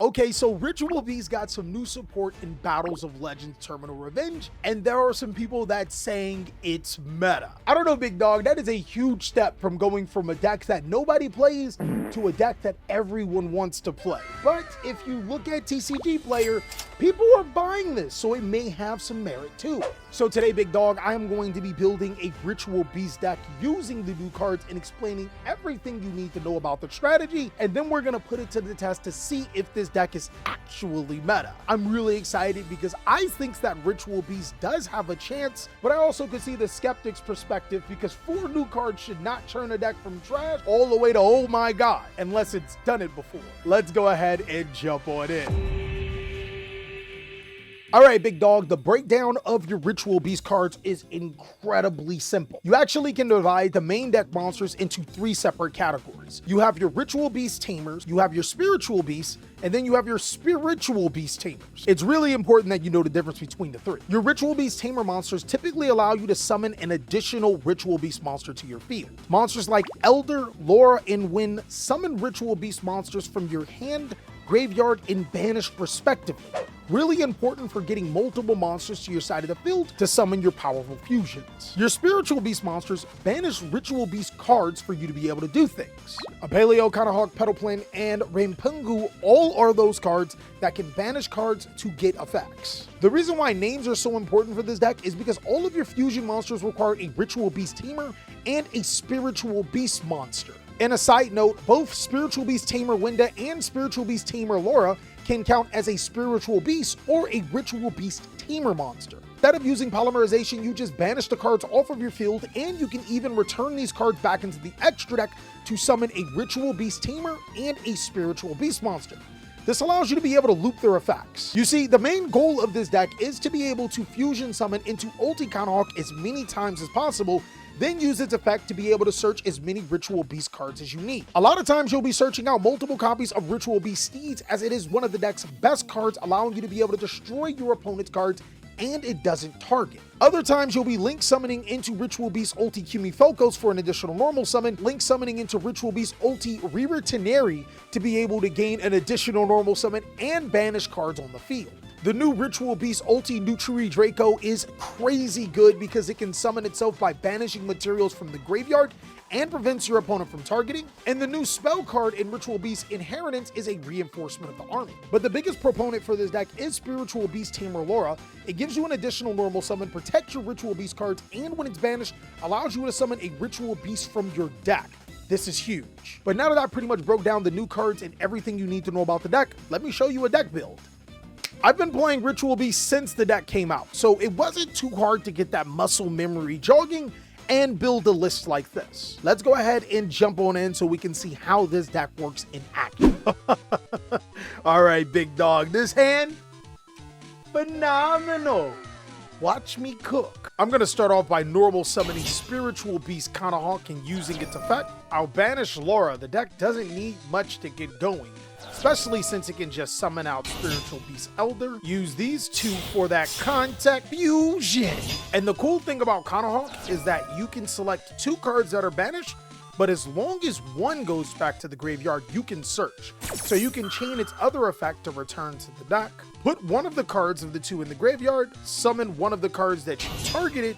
Okay, so Ritual Beast got some new support in Battles of Legends Terminal Revenge, and there are some people that's saying it's meta. I don't know, big dog, that is a huge step from going from a deck that nobody plays to a deck that everyone wants to play. But if you look at TCG Player, people are buying this, so it may have some merit too. So today, big dog, I am going to be building a Ritual Beast deck using the new cards and explaining everything you need to know about the strategy, and then we're gonna put it to the test to see if this deck is actually meta. I'm really excited because I think that Ritual Beast does have a chance, but I also could see the skeptics' perspective because 4 new cards should not turn a deck from trash all the way to oh my god, unless it's done it before. Let's go ahead and jump on in. All right, big dog, the breakdown of your Ritual Beast cards is incredibly simple. You actually can divide the main deck monsters into 3 separate categories. You have your Ritual Beast Tamers, you have your Spiritual Beasts, and then you have your Spiritual Beast Tamers. It's really important that you know the difference between the 3. Your Ritual Beast Tamer monsters typically allow you to summon an additional Ritual Beast monster to your field. Monsters like Elder, Laura, and Wynn summon Ritual Beast monsters from your hand, graveyard, and banished respectively. Really important for getting multiple monsters to your side of the field to summon your powerful fusions. Your Spiritual Beast monsters banish Ritual Beast cards for you to be able to do things. Apelio, Kanahawk, Petalplan, and Rampungu all are those cards that can banish cards to get effects. The reason why names are so important for this deck is because all of your fusion monsters require a Ritual Beast Tamer and a Spiritual Beast monster. And a side note, both Spiritual Beast Tamer Winda and Spiritual Beast Tamer Laura can count as a Spiritual Beast or a Ritual Beast Tamer monster. Instead of using polymerization, you just banish the cards off of your field, and you can even return these cards back into the extra deck to summon a Ritual Beast Tamer and a Spiritual Beast monster. This allows you to be able to loop their effects. You see, the main goal of this deck is to be able to fusion summon into Ulti Kanahawk as many times as possible, then use its effect to be able to search as many Ritual Beast cards as you need. A lot of times you'll be searching out multiple copies of Ritual Beast Steeds, as it is one of the deck's best cards, allowing you to be able to destroy your opponent's cards and it doesn't target. Other times you'll be link summoning into Ritual Beast Ulti Kumifocos for an additional normal summon, link summoning into Ritual Beast Ulti Riritaneri to be able to gain an additional normal summon and banish cards on the field. The new Ritual Beast Ulti Nutri Draco is crazy good because it can summon itself by banishing materials from the graveyard and prevents your opponent from targeting. And the new spell card in Ritual Beast Inheritance is a reinforcement of the army. But the biggest proponent for this deck is Spiritual Beast Tamer Laura. It gives you an additional normal summon, protects your Ritual Beast cards, and when it's banished, allows you to summon a Ritual Beast from your deck. This is huge. But now that I pretty much broke down the new cards and everything you need to know about the deck, let me show you a deck build. I've been playing Ritual Beast since the deck came out, so it wasn't too hard to get that muscle memory jogging and build a list like this. Let's go ahead and jump on in so we can see how this deck works in action. All right, big dog, this hand, phenomenal. Watch me cook. I'm gonna start off by normal summoning Spiritual Beast Kanahawk and using its effect. I'll banish Laura. The deck doesn't need much to get going, especially since it can just summon out Spiritual Beast Elder. Use these 2 for that contact fusion. And the cool thing about Kanahawk is that you can select 2 cards that are banished, but as long as one goes back to the graveyard, you can search. So you can chain its other effect to return to the deck, put one of the cards of the 2 in the graveyard, summon one of the cards that you targeted,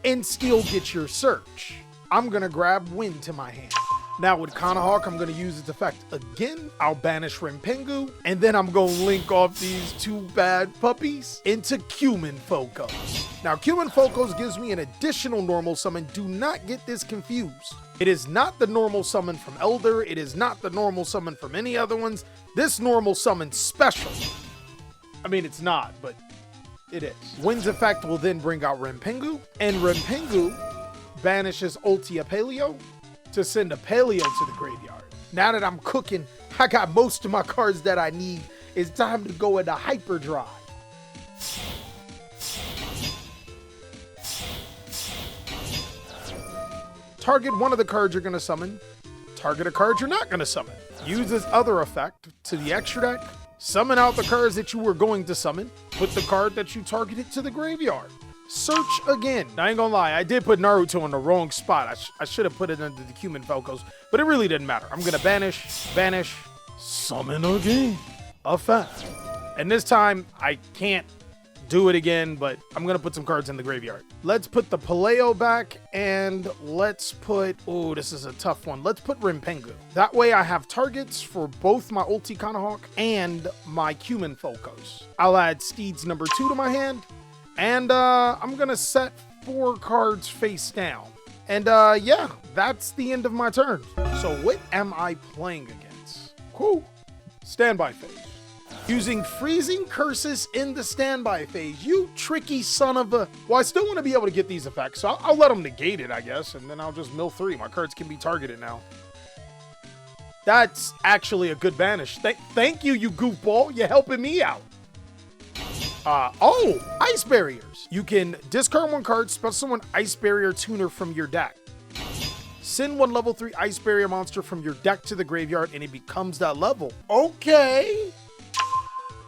and still get your search. I'm gonna grab Wynn to my hand. Now with Kanahawk, I'm gonna use its effect again. I'll banish Rampungu, and then I'm gonna link off these 2 bad puppies into Kumifocos. Now Kumifocos gives me an additional normal summon. Do not get this confused. It is not the normal summon from Elder. It is not the normal summon from any other ones. This normal summon's special. I mean, it's not, but it is. Wynn's effect will then bring out Rampungu, and Rampungu banishes Ulti Apelio to send Apelio to the graveyard. Now that I'm cooking, I got most of my cards that I need. It's time to go into hyperdrive. Target one of the cards you're gonna summon. Target a card you're not gonna summon. Use this other effect to the extra deck. Summon out the cards that you were going to summon. Put the card that you targeted to the graveyard. Search again. Now, I ain't gonna lie, I did put Naruto in the wrong spot. I should have put it under the Kumifocos, but it really didn't matter. I'm gonna banish, summon again. effect. And this time, I can't do it again, but I'm going to put some cards in the graveyard. Let's put the Paleo back, and let's put... Oh, this is a tough one. Let's put Rimpengu. That way I have targets for both my Ulti Kanahawk and my Cumin Folkos. I'll add Steeds number 2 to my hand, and I'm going to set 4 cards face down. And yeah, that's the end of my turn. So what am I playing against? Cool. Standby phase. Using freezing curses in the standby phase. You tricky son of a... Well, I still want to be able to get these effects, so I'll let them negate it, I guess, and then I'll just mill 3. My cards can be targeted now. That's actually a good banish. Thank you, you goofball. You're helping me out. Oh, Ice Barriers. You can discard 1 card, special summon Ice Barrier Tuner from your deck. Send 1 level 3 Ice Barrier monster from your deck to the graveyard, and it becomes that level. Okay.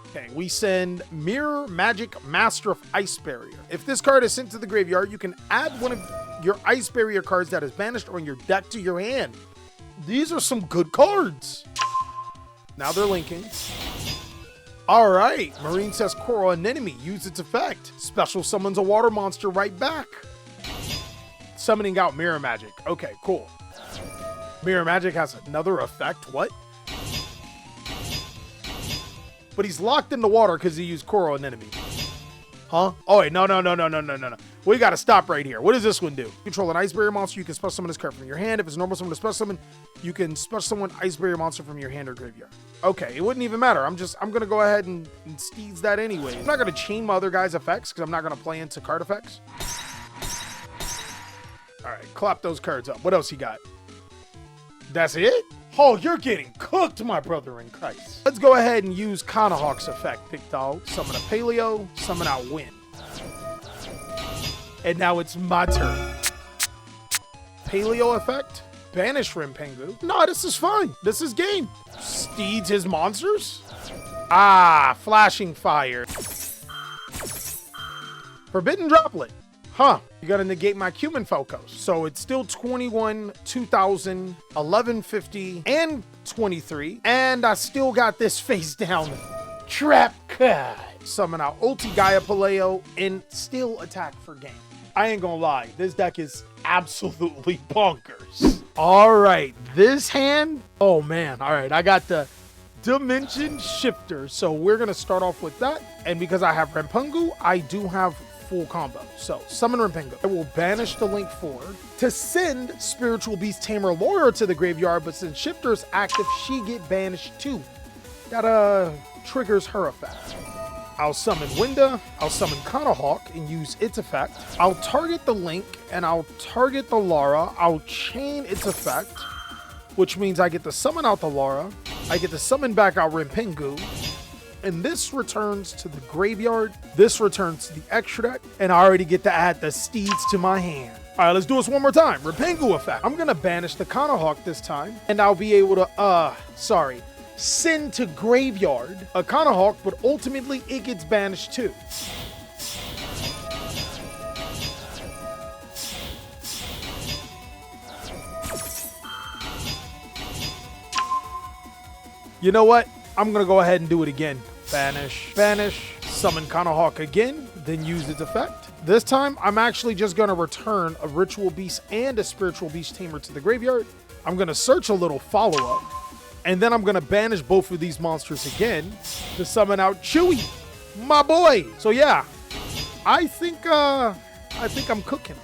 Okay, we send Mirror Magic Master of Ice Barrier. If this card is sent to the graveyard, you can add 1 of your Ice Barrier cards that is banished on your deck to your hand. These are some good cards. Now they're linking. All right, Marine says Coral Anemone. Use its effect. Special summons a water monster right back. Summoning out Mirror Magic. Okay, cool. Mirror Magic has another effect. What? But he's locked in the water because he used Coral Anemone. Huh? Oh, wait, no. We got to stop right here. What does this one do? Control an Ice Barrier monster. You can special summon this card from your hand. If it's normal summon to special summon, you can special summon Ice Barrier monster from your hand or graveyard. Okay, it wouldn't even matter. I'm going to go ahead and steeds that anyway. I'm not going to chain my other guy's effects because I'm not going to play into card effects. All right, clap those cards up. What else you got? That's it? Oh, you're getting cooked, my brother in Christ. Let's go ahead and use Kanahawk's effect, Big Dog. Summon a Paleo, summon out Wind. And now it's my turn. Paleo effect, banish Rimpengu. No, this is fine. This is game. Steeds his monsters? Ah, Flashing Fire. Forbidden Droplet. Huh, you gotta negate my Cumin Folkos. So it's still 21, 2000, 1150, and 23. And I still got this face down trap card. Summon out Ulti Gaia Paleo and still attack for game. I ain't gonna lie, this deck is absolutely bonkers. All right, this hand, oh man, all right, I got the Dimension Shifter. So we're gonna start off with that. And because I have Rimpengu, I do have full combo. So summon Rimpengu. I will banish the Link 4 to send Spiritual Beast Tamer Laura to the graveyard, but since Shifter is active, she get banished too. That triggers her effect. I'll summon Winda, I'll summon Kanahawk and use its effect. I'll target the Link and I'll target the Lara. I'll chain its effect, which means I get to summon out the Lara. I get to summon back out Rimpengu. And this returns to the graveyard. This returns to the extra deck. And I already get to add the Steeds to my hand. All right, let's do this one more time. Rimpengu effect. I'm going to banish the Kanahawk this time. And I'll be able to, send to graveyard a Kanahawk, but ultimately it gets banished too. You know what? I'm going to go ahead and do it again. Banish, summon Kanahawk again, then use its effect. This time, I'm actually just going to return a Ritual Beast and a Spiritual Beast Tamer to the graveyard. I'm going to search a little follow-up, and then I'm going to banish both of these monsters again to summon out Chewy, my boy. So yeah, I think I'm cooking.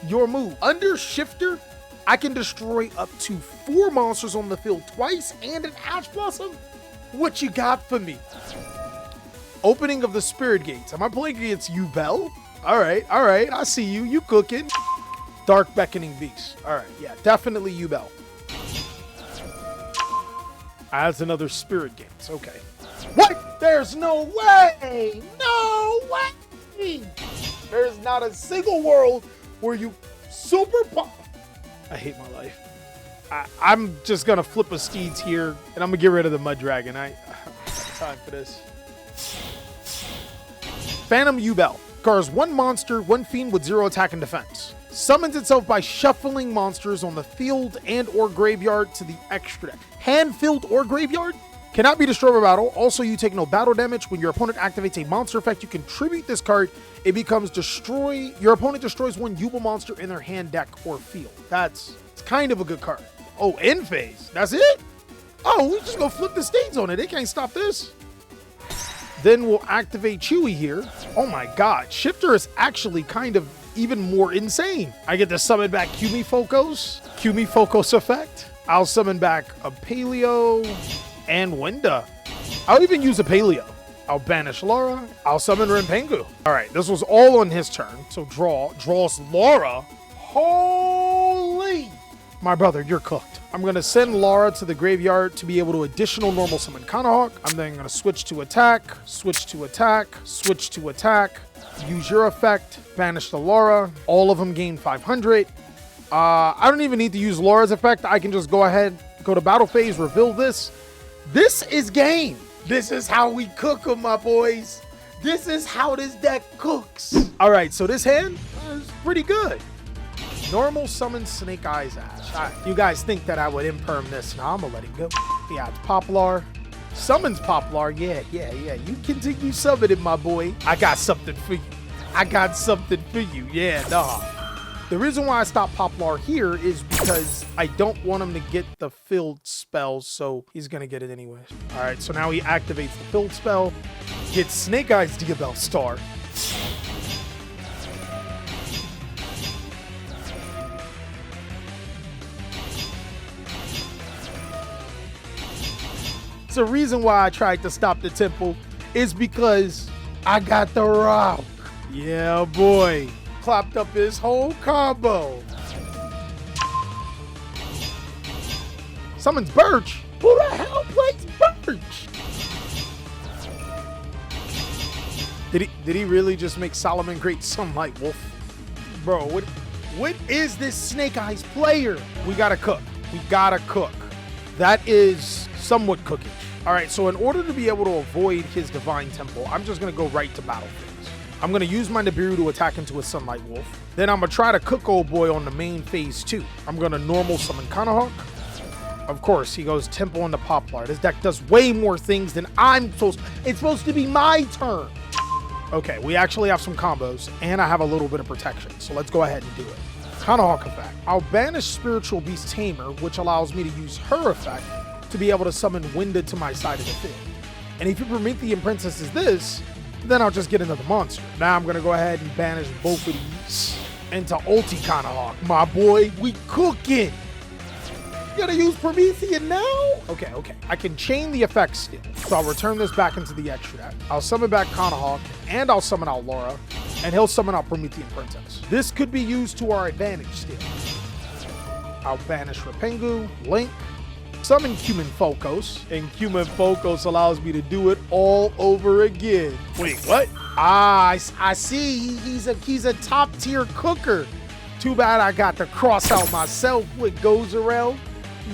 Your move. Under Shifter, I can destroy up to 4 monsters on the field twice and an Ash Blossom. What you got for me? Opening of the Spirit Gates. Am I playing against Yubel? All right. I see you. You cooking. Dark Beckoning Beast. All right. Yeah, definitely Yubel. As another Spirit Gates. Okay. What? There's no way. No way. There's not a single world where you super pop. I hate my life. I'm just going to flip a Steeds here, and I'm going to get rid of the Mud Dragon. I have time for this. Phantom Yubel. Cars 1 monster, 1 fiend with 0 attack and defense. Summons itself by shuffling monsters on the field and or graveyard to the extra deck. Hand field or graveyard? Cannot be destroyed by battle. Also, you take no battle damage. When your opponent activates a monster effect, you contribute this card. It becomes destroy. Your opponent destroys one Yubel monster in their hand, deck, or field. It's kind of a good card. Oh, end phase. That's it? Oh, we just gonna flip the stains on it. They can't stop this. Then we'll activate Chewy here. Oh my god. Shifter is actually kind of even more insane. I get to summon back Focos effect. I'll summon back a Paleo and Winda. I'll even use a Paleo. I'll banish Laura. I'll summon Renpengu. All right, this was all on his turn. So draws Laura. Holy! My brother, you're cooked. I'm gonna send Laura to the graveyard to be able to additional normal summon Kanahawk. I'm then gonna switch to attack, switch to attack, switch to attack, use your effect, banish the Laura. All of them gain 500. I don't even need to use Laura's effect. I can just go ahead, go to battle phase, reveal this. This is game. This is how we cook them, my boys. This is how this deck cooks. All right, so this hand is pretty good. Normal summon Snake Eyes Ash. You guys think that I would imperm this? Nah, I'm gonna let it go. Yeah, it's Poplar. Summons Poplar. Yeah. You continue summoning, my boy. I got something for you. Yeah, nah. The reason why I stopped Poplar here is because I don't want him to get the filled spell, so he's gonna get it anyways. All right, so now he activates the filled spell, gets Snake Eyes Yubel Star. It's the reason why I tried to stop the temple is because I got the rock. Yeah, boy. Clapped up his whole combo. Summons Birch? Who the hell plays Birch? Did he really just make Solomon Great Sunlight Wolf? Bro, what is this Snake Eyes player? We gotta cook. That is somewhat cookish. All right, so in order to be able to avoid his Divine Temple, I'm just gonna go right to battle phase. I'm gonna use my Nibiru to attack into a Sunlight Wolf. Then I'm gonna try to cook old boy on the main phase 2. I'm gonna normal summon Kanahawk. Of course, he goes Temple into Poplar. This deck does way more things than I'm supposed. It's supposed to be my turn. Okay, we actually have some combos, and I have a little bit of protection. So let's go ahead and do it. Kanahawk effect. I'll banish Spiritual Beast Tamer, which allows me to use her effect to be able to summon Winda to my side of the field. And if your Promethean Princess is this, then I'll just get another monster. Now I'm gonna go ahead and banish both of these into Ulti Kanahawk. My boy, we cooking. You gotta use Promethean now? Okay. I can chain the effects still. So I'll return this back into the extra deck. I'll summon back Kanahawk, and I'll summon out Laura, and he'll summon out Promethean Princess. This could be used to our advantage still. I'll banish Renpengu, Link, summon Cumin Focos, and Cumin Focos allows me to do it all over again. Wait, what? I see. He's a top tier cooker. Too bad I got to cross out myself. What goes around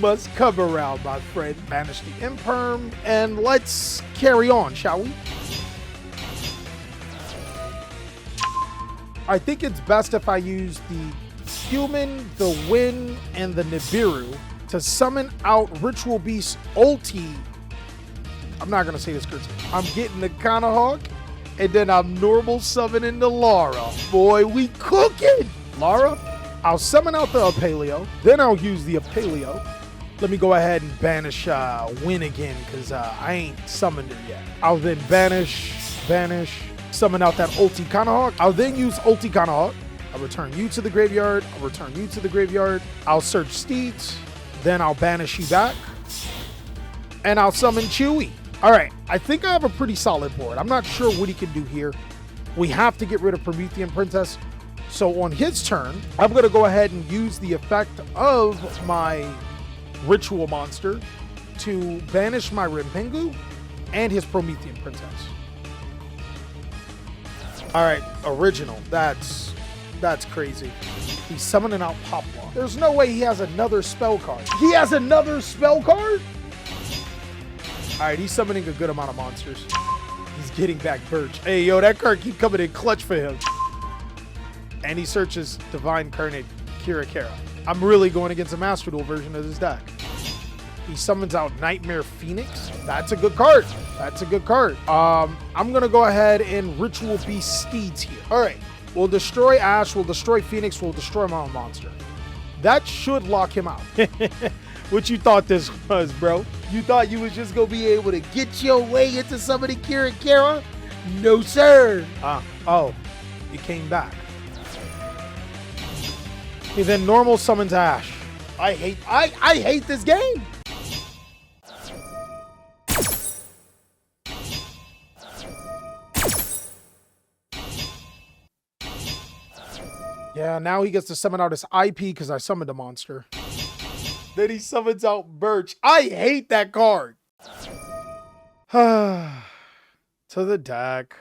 must come around, my friend. Banish the Imperm, and let's carry on, shall we? I think it's best if I use the Human, the Wind, and the Nibiru to summon out Ritual Beast Ulti. I'm not gonna say this correctly. I'm getting the Kanahawk, and then I'm normal summoning the Laura. Boy, we cooking! Laura, I'll summon out the Apaleo, then I'll use the Apaleo. Let me go ahead and banish Win again, because I ain't summoned her yet. I'll then banish, summon out that Ulti Kanahawk. I'll then use Ulti Kanahawk. I'll return you to the graveyard. I'll search Steeds. Then I'll banish you back. And I'll summon Chewy. All right, I think I have a pretty solid board. I'm not sure what he can do here. We have to get rid of Promethean Princess. So on his turn, I'm going to go ahead and use the effect of my Ritual Monster to banish my Renpengu and his Promethean Princess. All right, original. That's crazy. He's summoning out Poplar. There's no way he has another spell card. He has another spell card? All right, he's summoning a good amount of monsters. He's getting back Birch. Hey, yo, that card keep coming in clutch for him. And he searches Divine Carnate Kira. I'm really going against a Master Duel version of this deck. He summons out Nightmare Phoenix. That's a good card. That's a good card. I'm gonna go ahead and Ritual Beast Steeds here. All right, we'll destroy Ash, we'll destroy Phoenix, we'll destroy my own monster. That should lock him out. What you thought this was, bro? You thought you was just gonna be able to get your way into summoning Kira? No, sir. Oh, it came back. He then normal summons Ash. I hate this game. Yeah, now he gets to summon out his IP because I summoned a monster. Then he summons out Birch. I hate that card. To the deck.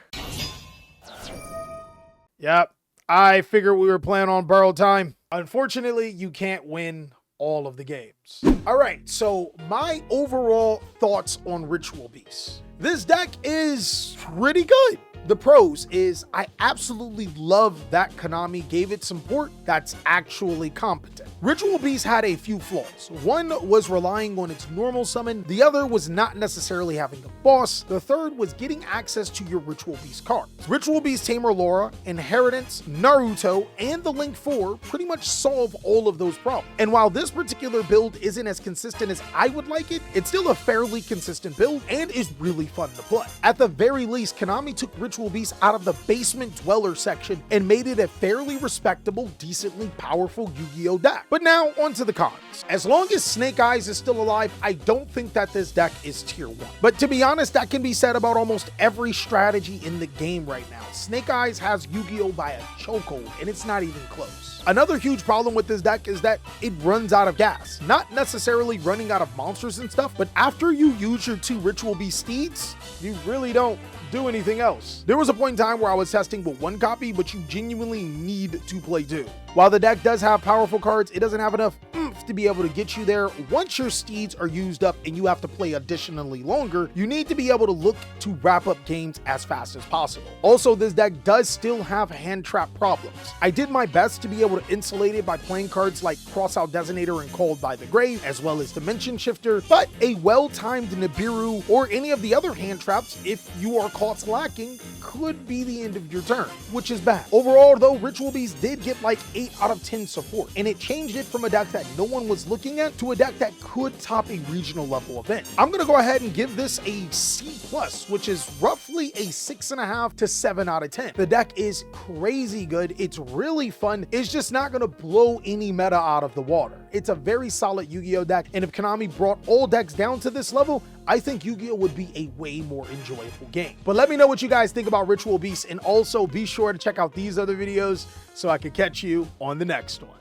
Yep, I figured we were playing on borrowed time. Unfortunately, you can't win all of the games. All right, so my overall thoughts on Ritual Beast. This deck is pretty good. The pros is I absolutely love that Konami gave it some port that's actually competent. Ritual Beast had a few flaws. One was relying on its normal summon, the other was not necessarily having a boss, the third was getting access to your Ritual Beast cards. Ritual Beast Tamer Laura, Inheritance, Naruto, and the Link 4 pretty much solve all of those problems. And while this particular build isn't as consistent as I would like it, it's still a fairly consistent build and is really fun to play. At the very least, Konami took Ritual Beast out of the basement dweller section and made it a fairly respectable, decently powerful Yu-Gi-Oh deck. But now onto the cons. As long as Snake Eyes is still alive, I don't think that this deck is tier 1. But to be honest, that can be said about almost every strategy in the game right now. Snake Eyes has Yu-Gi-Oh by a chokehold, and it's not even close. Another huge problem with this deck is that it runs out of gas. Not necessarily running out of monsters and stuff, but after you use your 2 Ritual Beast Steeds, you really don't do anything else. There was a point in time where I was testing with 1 copy, but you genuinely need to play 2. While the deck does have powerful cards, it doesn't have enough oomph to be able to get you there. Once your steeds are used up and you have to play additionally longer, you need to be able to look to wrap up games as fast as possible. Also, this deck does still have hand trap problems. I did my best to be able to insulate it by playing cards like Crossout Designator and Called by the Grave, as well as Dimension Shifter, but a well-timed Nibiru or any of the other hand traps, if you are caught slacking, could be the end of your turn, which is bad. Overall, though, Ritual Beast did get like 8 out of 10 support, and it changed it from a deck that no one was looking at to a deck that could top a regional level event. I'm gonna go ahead and give this a C+, which is roughly a 6.5 to 7 out of 10. The deck is crazy good. It's really fun. It's just not gonna blow any meta out of the water. It's a very solid Yu-Gi-Oh deck, and if Konami brought all decks down to this level, I think Yu-Gi-Oh would be a way more enjoyable game. But let me know what you guys think about Ritual Beast, and also be sure to check out these other videos so I can catch you on the next one.